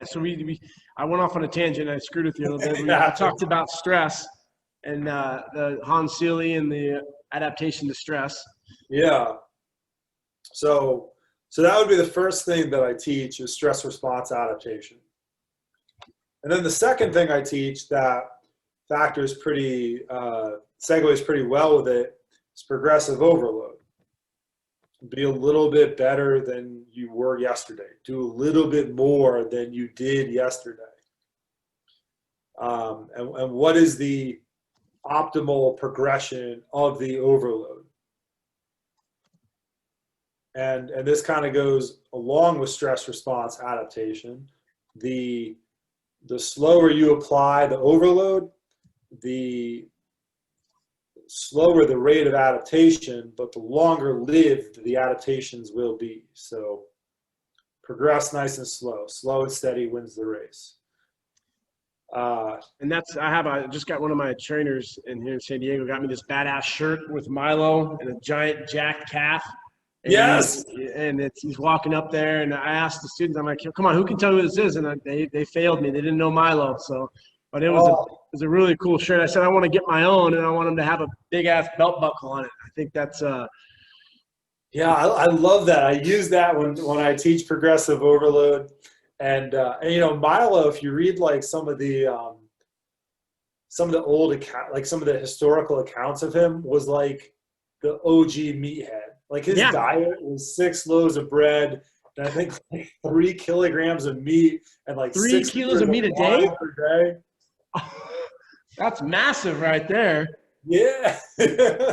So I went off on a tangent. I screwed with you a little bit. We talked about stress and the Hans Seeley and the adaptation to stress. Yeah. So that would be the first thing that I teach is stress response adaptation. And then the second thing I teach that segues pretty well with it is progressive overload. Be a little bit better than you were yesterday. Do a little bit more than you did yesterday. And what is the optimal progression of the overload? And this kind of goes along with stress response adaptation. The slower you apply the overload, the slower the rate of adaptation, but the longer lived the adaptations will be. So progress nice and slow. Slow and steady wins the race. And I just got one of my trainers here in San Diego, got me this badass shirt with Milo and a giant jacked calf. And yes. He's walking up there, and I asked the students, I'm like, come on, who can tell me who this is? And they failed me. They didn't know Milo. But it was a really cool shirt. I said, I want to get my own, and I want him to have a big ass belt buckle on it. I think that's yeah, I love that. I use that when I teach progressive overload. And you know, Milo, if you read like some of the old like some of the historical accounts of him, was like the OG meathead. Like his diet was 6 loaves of bread, and I think like 3 kilograms of meat, and like 3 kilos of meat a day per day. That's massive right there. Yeah.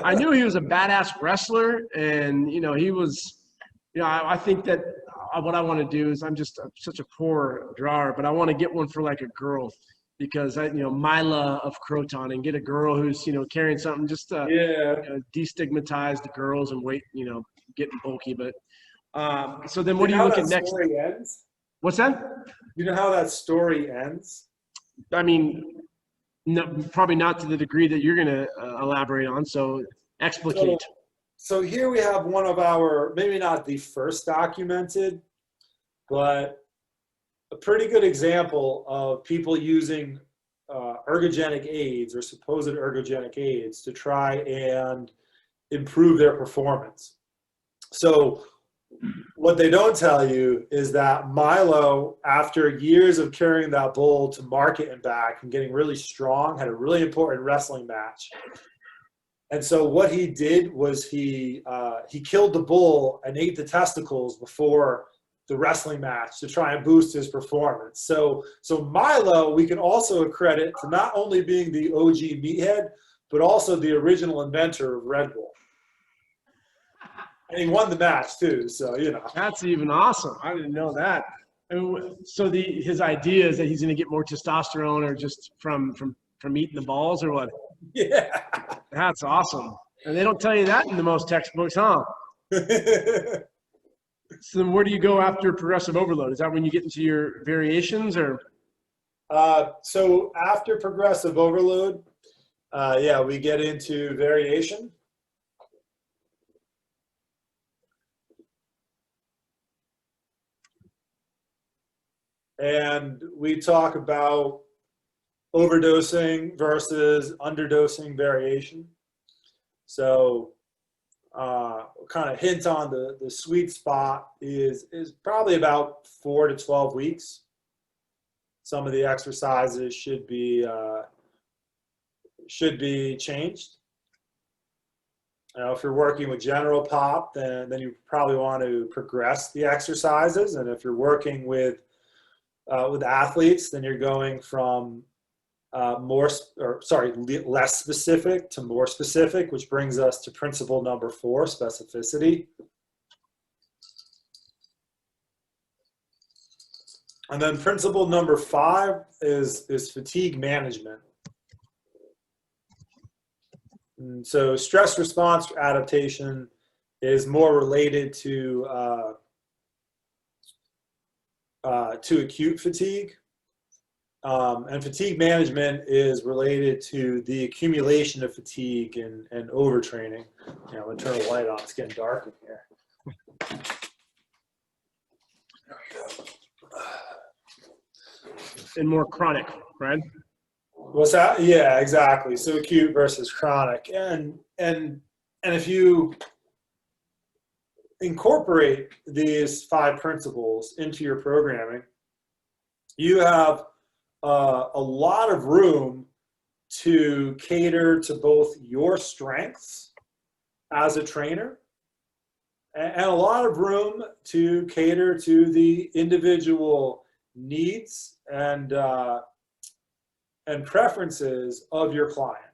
I knew he was a badass wrestler, and you know, he was, you know, I think that what I want to do is I'm such a poor drawer, but I want to get one for like a girl, because Mila of Croton, and get a girl who's, carrying something just to destigmatize the girls and weight, getting bulky. But so then what do you look at next? Ends? What's that? You know how that story ends? I mean, no, probably not to the degree that you're going to elaborate on. So explicate. So here we have one of our, maybe not the first documented, but a pretty good example of people using ergogenic aids or supposed ergogenic aids to try and improve their performance. So what they don't tell you is that Milo, after years of carrying that bull to market and back and getting really strong, had a really important wrestling match. And so what he did was he killed the bull and ate the testicles before the wrestling match to try and boost his performance. So Milo, we can also accredit to not only being the OG meathead, but also the original inventor of Red Bull. And he won the match too, so That's even awesome. I didn't know that. So his idea is that he's going to get more testosterone, or just from eating the balls, or what? Yeah. That's awesome. And they don't tell you that in the most textbooks, huh? So then where do you go after progressive overload? Is that when you get into your variations, or? So after progressive overload, we get into variation. And we talk about overdosing versus underdosing variation. So kind of hint on the sweet spot is probably about 4 to 12 weeks. Some of the exercises should be changed. If you're working with general pop, then you probably want to progress the exercises. And if you're working with athletes, then you're going from less specific to more specific, which brings us to principle number 4, specificity. And then principle number 5 is fatigue management. And so stress response adaptation is more related to acute fatigue. And fatigue management is related to the accumulation of fatigue and overtraining. I'm going to turn the light on. It's getting dark in here. and more chronic, right? What's that? Yeah, exactly. So acute versus chronic, and if you incorporate these 5 principles into your programming, you have a lot of room to cater to both your strengths as a trainer and a lot of room to cater to the individual needs and preferences of your client.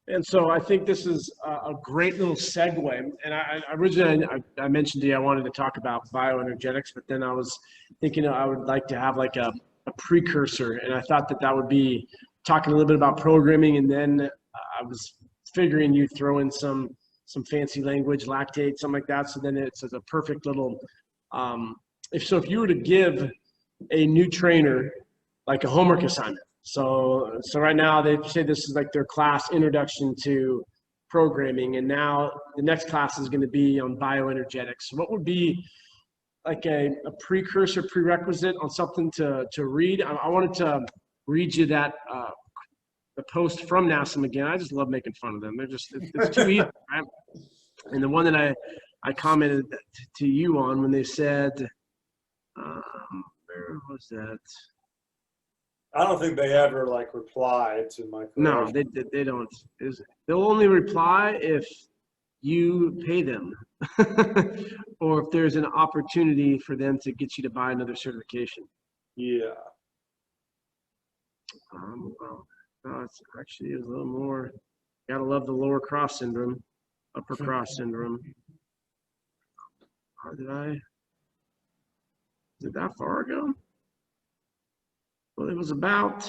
And so I think this is a great little segue. And I originally, I mentioned to you I wanted to talk about bioenergetics, but then I was thinking I would like to have like a precursor. And I thought that would be talking a little bit about programming. And then I was figuring you'd throw in some fancy language, lactate, something like that. So then it's a perfect little, if you were to give a new trainer like a homework assignment. So right now they say this is like their class introduction to programming, and now the next class is going to be on bioenergetics. What would be like a prerequisite on something to read? I wanted to read you that the post from NASM again. I just love making fun of them. They're just it's too easy, right? And the one that I commented to you on when they said, where was that? I don't think they ever like replied to my question. No, they don't. They'll only reply if you pay them or if there's an opportunity for them to get you to buy another certification. Yeah. It's actually a little more. Gotta love the lower cross syndrome, upper cross syndrome. Is it that far ago? Well, it was about.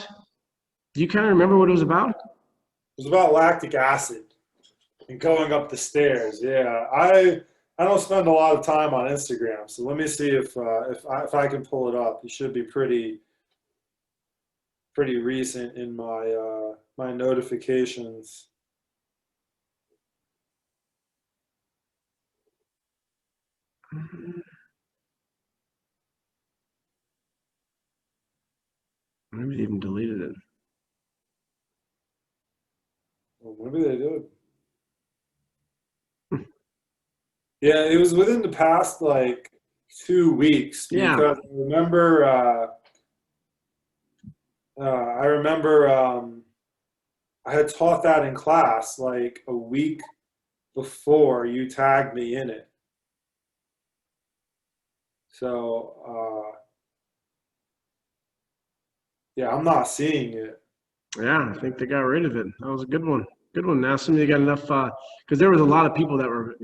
Do you kind of remember what it was about? It was about lactic acid and going up the stairs. Yeah, I don't spend a lot of time on Instagram, so let me see if I can pull it up. It should be pretty recent in my my notifications. Maybe they even deleted it. Well, maybe they did. Yeah, it was within the past like 2 weeks because Yeah. I remember I had taught that in class like a week before you tagged me in it. So yeah, I'm not seeing it. Yeah, I think they got rid of it. That was a good one. Good one, NASM. They got enough because there was a lot of people that were,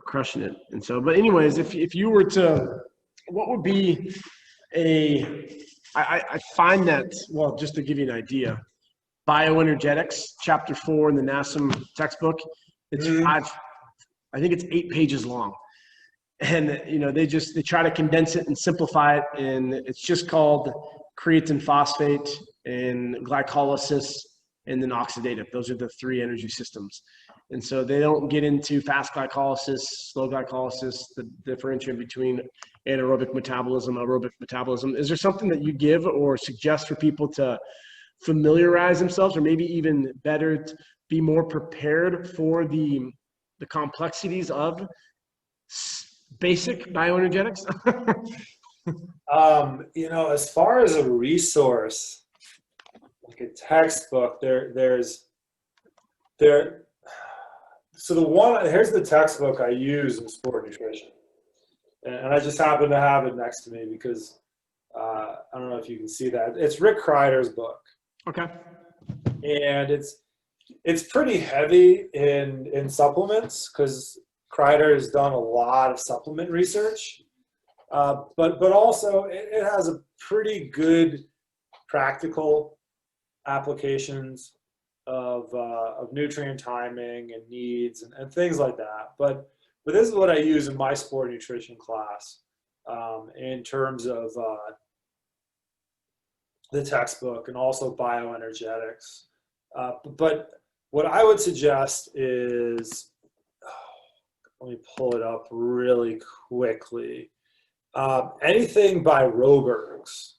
crushing it. And so, but anyways, if you were to, what would be I find that, well, just to give you an idea, bioenergetics, chapter 4 in the NASM textbook, it's I think it's 8 pages long. And, they try to condense it and simplify it. And it's just called creatine phosphate and glycolysis and then oxidative. Those are the 3 energy systems. And so they don't get into fast glycolysis, slow glycolysis, the differentiation between anaerobic metabolism, aerobic metabolism. Is there something that you give or suggest for people to familiarize themselves, or maybe even better, to be more prepared for the complexities of basic bioenergetics? As far as a resource, like a textbook, so here's the textbook I use in sport nutrition, and I just happen to have it next to me because I don't know if you can see that. It's Rick Kreider's book. Okay. And it's pretty heavy in supplements because Kreider has done a lot of supplement research, but also it has a pretty good practical applications of nutrient timing and needs and things like that. But this is what I use in my sport nutrition class in terms of the textbook and also bioenergetics. But what I would suggest is, let me pull it up really quickly. Anything by Robergs.